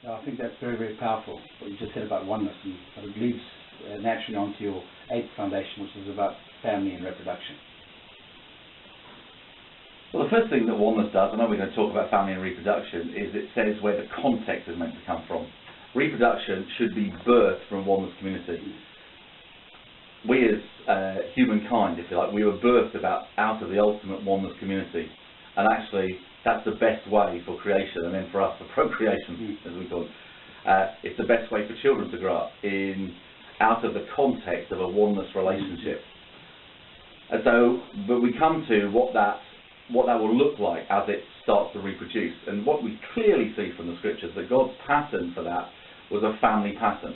I think that's very, very powerful, what you just said about oneness, and it leads naturally onto your 8th foundation, which is about family and reproduction. Well, the first thing that oneness does, I know we're going to talk about family and reproduction, is it says where the context is meant to come from. Reproduction should be birthed from a oneness community. We as humankind, if you like, we were birthed out of the ultimate oneness community. And actually, that's the best way for creation, and then for us, for procreation, as we call it. It's the best way for children to grow up, out of the context of a oneness relationship. And so, but we come to what that will look like as it starts to reproduce. And what we clearly see from the scriptures, that God's pattern for that was a family pattern.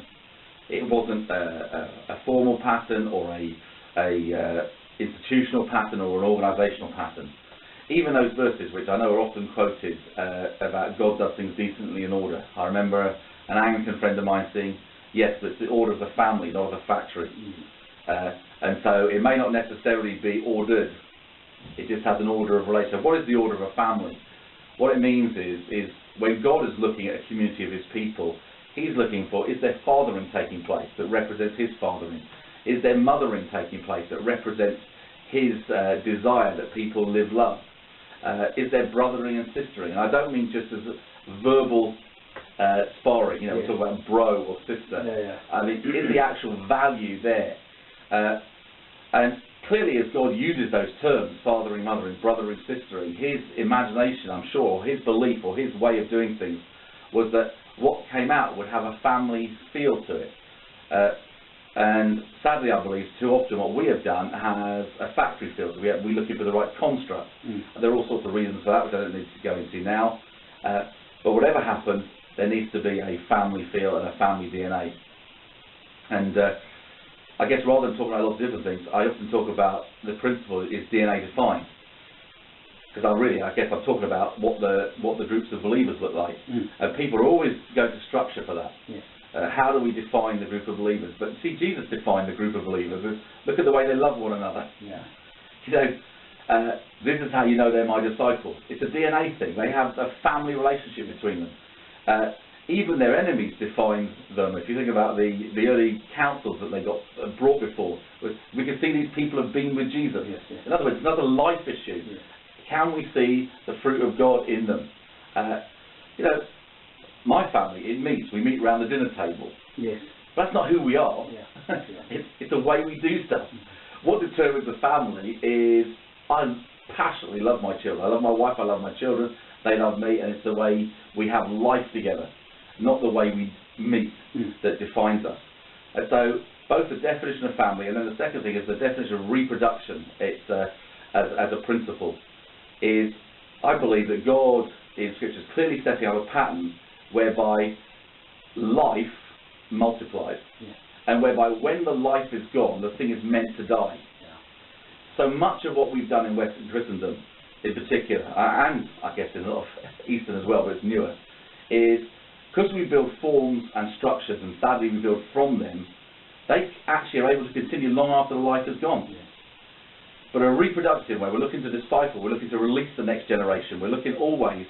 It wasn't a formal pattern or a institutional pattern or an organisational pattern. Even those verses, which I know are often quoted about God does things decently in order. I remember an Anglican friend of mine saying, yes, but it's the order of the family, not of the factory. And so it may not necessarily be ordered. It just has an order of relationship. What is the order of a family? What it means is when God is looking at a community of his people, he's looking for, is there fathering taking place that represents his fathering? Is there mothering taking place that represents his desire that people live love? Is there brothering and sistering? And I don't mean just as verbal sparring, we talk about bro or sister. I mean, is the actual value there? And clearly, as God uses those terms, fathering, mothering, brothering, sistering, his imagination, I'm sure, his belief or his way of doing things was that what came out would have a family feel to it. And sadly, I believe, too often what we have done has a factory feel. So we're looking for the right construct. There are all sorts of reasons for that, which I don't need to go into now. But whatever happens, there needs to be a family feel and a family DNA. And I guess rather than talking about lots of different things, I often talk about the principle is DNA defined. Because I guess I'm talking about what the groups of believers look like. And people are always going to structure for that. How do we define the group of believers? But see, Jesus defined the group of believers. Look at the way they love one another. This is how you know they're my disciples. It's a DNA thing. They have a family relationship between them. Even their enemies defined them. If you think about the early councils that they got brought before, we can see these people have been with Jesus. In other words, it's not a life issue. Can we see the fruit of God in them? My family, we meet around the dinner table. But that's not who we are. It's the way we do stuff. What determines the family is I passionately love my children. I love my wife, I love my children, they love me, and it's the way we have life together, not the way we meet that defines us. And so both the definition of family and then the second thing is the definition of reproduction. It's as a principle is I believe that God in Scripture is clearly setting out a pattern whereby life multiplies, and whereby when the life is gone, the thing is meant to die. So much of what we've done in Western Christendom, in particular, and I guess in a lot of Eastern as well, but it's newer, is because we build forms and structures, and sadly we build from them, they actually are able to continue long after the life is gone. But a reproductive way, we're looking to disciple, we're looking to release the next generation, we're looking always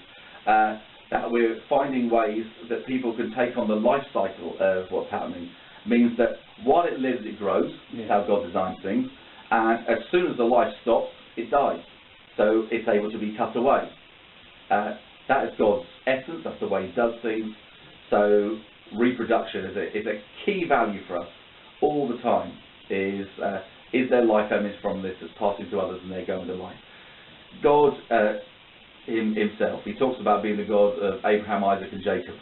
that we're finding ways that people can take on the life cycle of what's happening, means that while it lives, it grows. That's how God designs things. And as soon as the life stops, it dies. So it's able to be cut away. That is God's essence. That's the way he does things. So reproduction is a key value for us all the time. Is there life emerged from this that's passing to others and they're going to life? God himself, he talks about being the God of Abraham, Isaac and Jacob.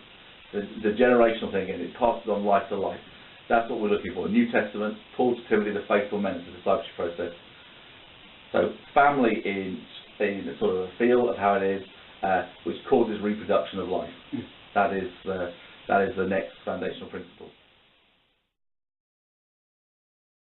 The generational thing, and it passes on life to life. That's what we're looking for. New Testament, Paul to Timothy, the faithful men, it's a discipleship process. So family in a sort of a feel of how it is, which causes reproduction of life. That is the next foundational principle.